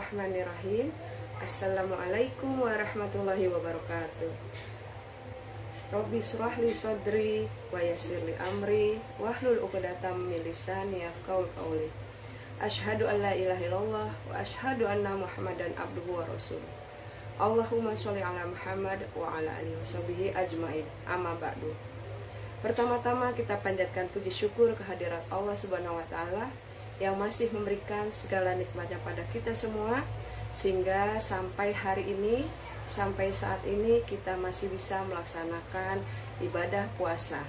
Bismillahirrahmanirrahim. Assalamualaikum warahmatullahi wabarakatuh. Rabbi shrahli sadri wa yassirli amri wahlul 'uqdatam min lisani yafqahu qawli. Asyhadu an la ilaha illallah wa asyhadu anna Muhammadan abduhu wa rasuluh. Allahumma sholli ala Muhammad wa ala alihi washabihi ajmain. Amma ba'du. Pertama-tama kita panjatkan puji syukur kehadirat Allah Subhanahu wa taala yang masih memberikan segala nikmatnya pada kita semua, sehingga sampai hari ini, sampai saat ini kita masih bisa melaksanakan ibadah puasa.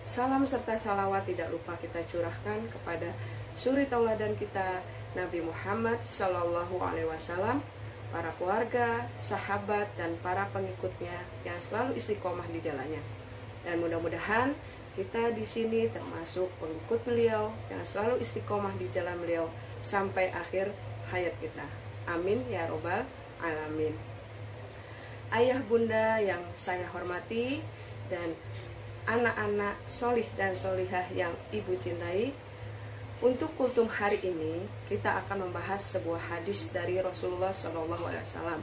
Salam serta salawat tidak lupa kita curahkan kepada suri tauladan kita Nabi Muhammad Sallallahu Alaihi Wasallam, para keluarga, sahabat, dan para pengikutnya yang selalu istiqomah di jalannya. Dan mudah-mudahan kita di sini termasuk pengikut beliau yang selalu istiqomah di jalan beliau sampai akhir hayat kita. Amin ya robbal alamin. Ayah bunda yang saya hormati dan anak-anak solih dan solihah yang ibu cintai, untuk kultum hari ini kita akan membahas sebuah hadis dari Rasulullah SAW,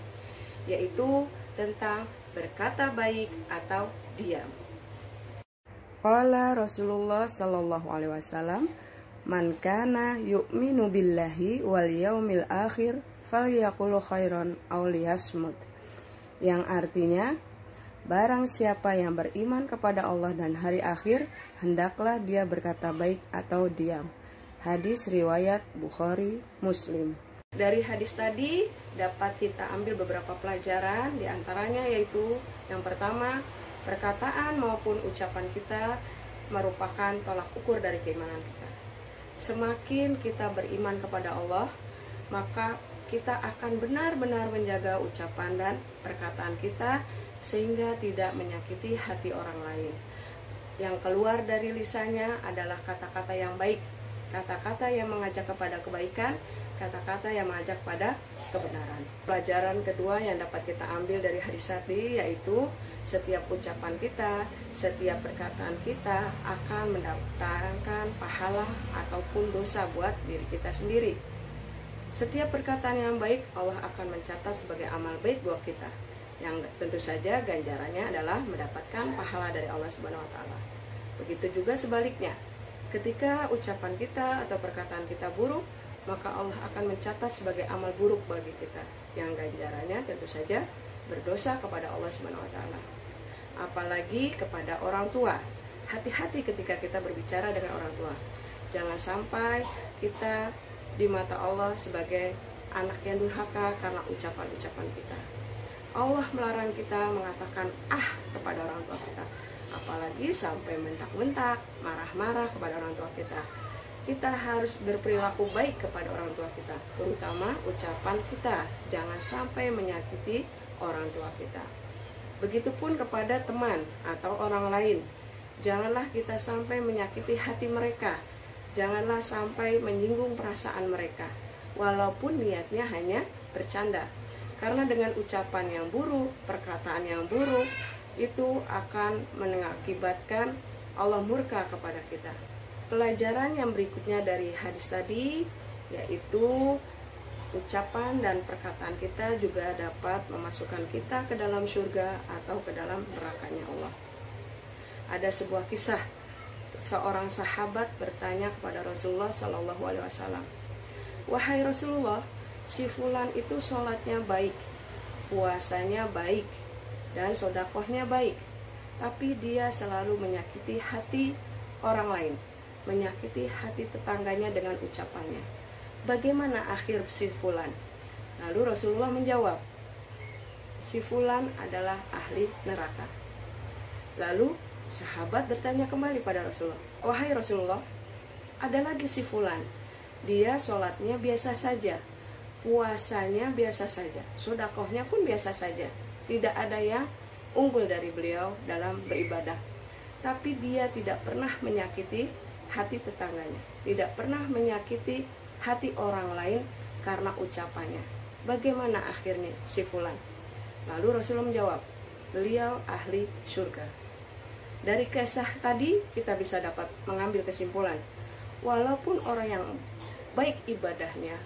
yaitu tentang berkata baik atau diam. Qala Rasulullah sallallahu alaihi wasallam, "Man kana yu'minu billahi wal yaumil akhir falyaqul khairan aw liyasmut." Yang artinya, barang siapa yang beriman kepada Allah dan hari akhir, hendaklah dia berkata baik atau diam. Hadis riwayat Bukhari Muslim. Dari hadis tadi dapat kita ambil beberapa pelajaran, di antaranya yaitu yang pertama, perkataan maupun ucapan kita merupakan tolak ukur dari keimanan kita. Semakin kita beriman kepada Allah, maka kita akan benar-benar menjaga ucapan dan perkataan kita sehingga tidak menyakiti hati orang lain. Yang keluar dari lisannya adalah kata-kata yang baik, kata-kata yang mengajak kepada kebaikan, kata-kata yang mengajak pada kebenaran. Pelajaran kedua yang dapat kita ambil dari hadis tadi yaitu setiap ucapan kita, setiap perkataan kita akan mendatangkan pahala ataupun dosa buat diri kita sendiri. Setiap perkataan yang baik Allah akan mencatat sebagai amal baik buat kita, yang tentu saja ganjarannya adalah mendapatkan pahala dari Allah Subhanahu wa taala. Begitu juga sebaliknya, ketika ucapan kita atau perkataan kita buruk, maka Allah akan mencatat sebagai amal buruk bagi kita, yang ganjarannya tentu saja berdosa kepada Allah Subhanahu wa taala. Apalagi kepada orang tua. Hati-hati ketika kita berbicara dengan orang tua. Jangan sampai kita di mata Allah sebagai anak yang durhaka karena ucapan-ucapan kita. Allah melarang kita mengatakan kepada orang tua kita, apalagi sampai mentak-mentak, marah-marah kepada orang tua kita. Kita harus berperilaku baik kepada orang tua kita, terutama ucapan kita. Jangan sampai menyakiti orang tua kita. Begitupun kepada teman atau orang lain. Janganlah kita sampai menyakiti hati mereka. Janganlah sampai menyinggung perasaan mereka, walaupun niatnya hanya bercanda. Karena dengan ucapan yang buruk, perkataan yang buruk, itu akan mengakibatkan Allah murka kepada kita. Pelajaran yang berikutnya dari hadis tadi yaitu ucapan dan perkataan kita juga dapat memasukkan kita ke dalam surga atau ke dalam nerakanya Allah. Ada sebuah kisah, seorang sahabat bertanya kepada Rasulullah Sallallahu Alaihi Wasallam, "Wahai Rasulullah, si fulan itu sholatnya baik, puasanya baik, dan sodakohnya baik, tapi dia selalu menyakiti hati orang lain, menyakiti hati tetangganya dengan ucapannya. Bagaimana akhir si fulan?" Lalu Rasulullah menjawab, "Si fulan adalah ahli neraka." Lalu sahabat bertanya kembali pada Rasulullah, "Wahai Rasulullah, ada lagi si fulan, dia sholatnya biasa saja, puasanya biasa saja, sodakohnya pun biasa saja, tidak ada yang unggul dari beliau dalam beribadah, tapi dia tidak pernah menyakiti hati tetangganya, tidak pernah menyakiti hati orang lain karena ucapannya. Bagaimana akhirnya si fulan?" Lalu Rasulullah menjawab, "Beliau ahli surga." Dari kisah tadi kita bisa dapat mengambil kesimpulan, walaupun orang yang baik ibadahnya,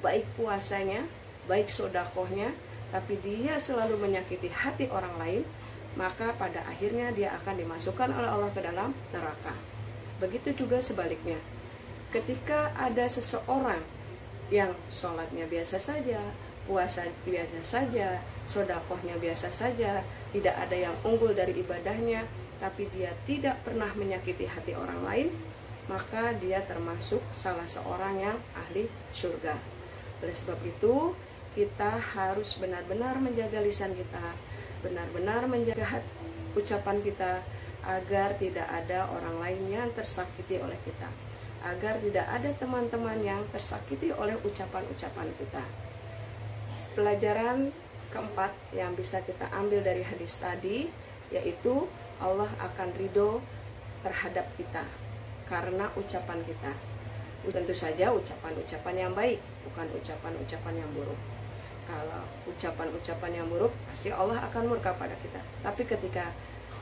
baik puasanya, baik sodakohnya, tapi dia selalu menyakiti hati orang lain, maka pada akhirnya dia akan dimasukkan oleh Allah ke dalam neraka. Begitu juga sebaliknya, ketika ada seseorang yang sholatnya biasa saja, puasa biasa saja, sodakohnya biasa saja, tidak ada yang unggul dari ibadahnya, tapi dia tidak pernah menyakiti hati orang lain, maka dia termasuk salah seorang yang ahli surga. Oleh sebab itu, kita harus benar-benar menjaga lisan kita, benar-benar menjaga ucapan kita, agar tidak ada orang lain yang tersakiti oleh kita, agar tidak ada teman-teman yang tersakiti oleh ucapan-ucapan kita. Pelajaran keempat yang bisa kita ambil dari hadis tadi, yaitu Allah akan ridho terhadap kita karena ucapan kita. Tentu saja ucapan-ucapan yang baik, bukan ucapan-ucapan yang buruk. Kalau ucapan-ucapan yang buruk, pasti Allah akan murka pada kita. Tapi ketika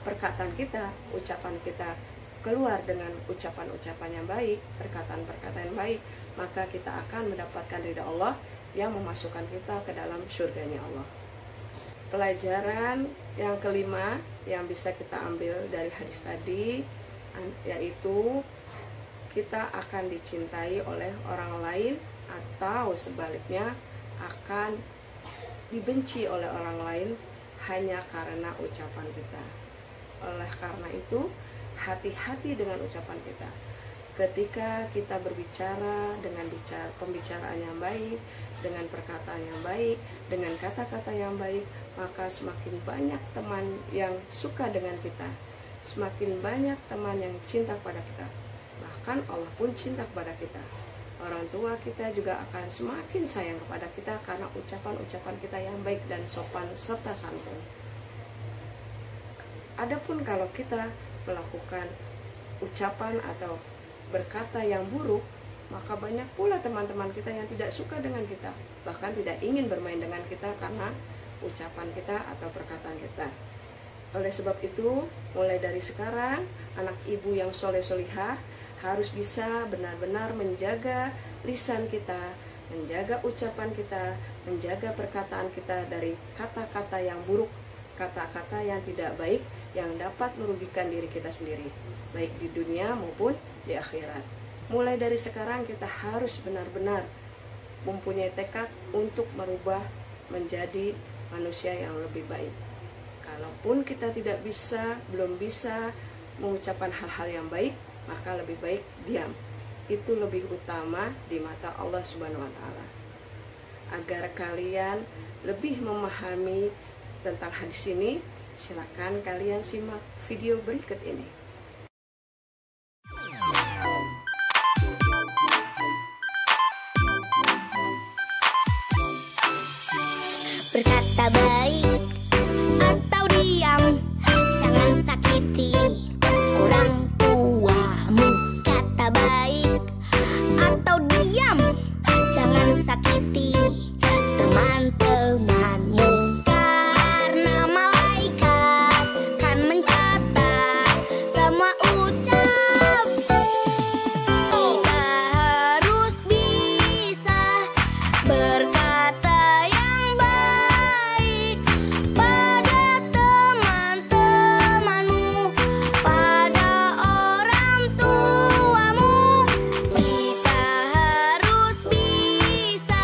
perkataan kita, ucapan kita keluar dengan ucapan-ucapan yang baik, perkataan-perkataan yang baik, maka kita akan mendapatkan ridha Allah yang memasukkan kita ke dalam surganya Allah. Pelajaran yang kelima yang bisa kita ambil dari hadis tadi, yaitu kita akan dicintai oleh orang lain, atau sebaliknya akan dibenci oleh orang lain hanya karena ucapan kita. Oleh karena itu, hati-hati dengan ucapan kita. Ketika kita berbicara dengan pembicaraan yang baik, dengan perkataan yang baik, dengan kata-kata yang baik, maka semakin banyak teman yang suka dengan kita, semakin banyak teman yang cinta pada kita. Bahkan Allah pun cinta kepada kita. Orang tua kita juga akan semakin sayang kepada kita karena ucapan-ucapan kita yang baik dan sopan serta santun. Adapun kalau kita melakukan ucapan atau berkata yang buruk, maka banyak pula teman-teman kita yang tidak suka dengan kita, bahkan tidak ingin bermain dengan kita karena ucapan kita atau perkataan kita. Oleh sebab itu, mulai dari sekarang, anak ibu yang soleh-solihah harus bisa benar-benar menjaga lisan kita, menjaga ucapan kita, menjaga perkataan kita dari kata-kata yang buruk, kata-kata yang tidak baik, yang dapat merugikan diri kita sendiri, baik di dunia maupun di akhirat. Mulai dari sekarang kita harus benar-benar mempunyai tekad untuk merubah menjadi manusia yang lebih baik. Kalaupun kita belum bisa mengucapkan hal-hal yang baik, maka lebih baik diam. Itu lebih utama di mata Allah Subhanahu wa Ta'ala. Agar kalian lebih memahami tentang hadis ini, silakan kalian simak video berikut ini. Berkata baik atau diam, jangan sakiti orang tuamu. Kata baik atau diam, jangan sakiti teman-temanmu. Karena malaikat kan mencatat semua ucap. Kita harus bisa berkata yang baik pada teman-temanmu, pada orang tuamu. Kita harus bisa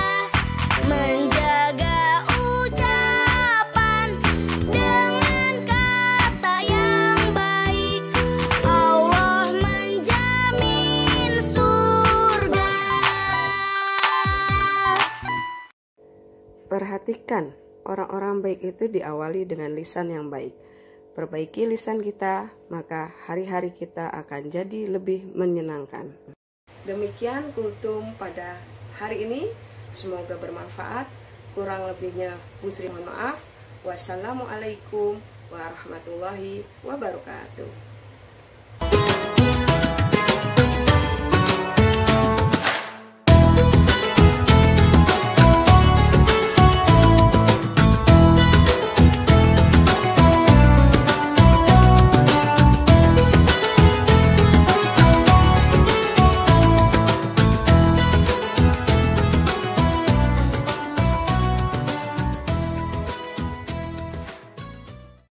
menjaga ucapan dengan kata yang baik. Allah menjamin surga. Perhatikan, orang-orang baik itu diawali dengan lisan yang baik. Perbaiki lisan kita, maka hari-hari kita akan jadi lebih menyenangkan. Demikian kultum pada hari ini. Semoga bermanfaat. Kurang lebihnya Busri mohon maaf. Wassalamualaikum warahmatullahi wabarakatuh.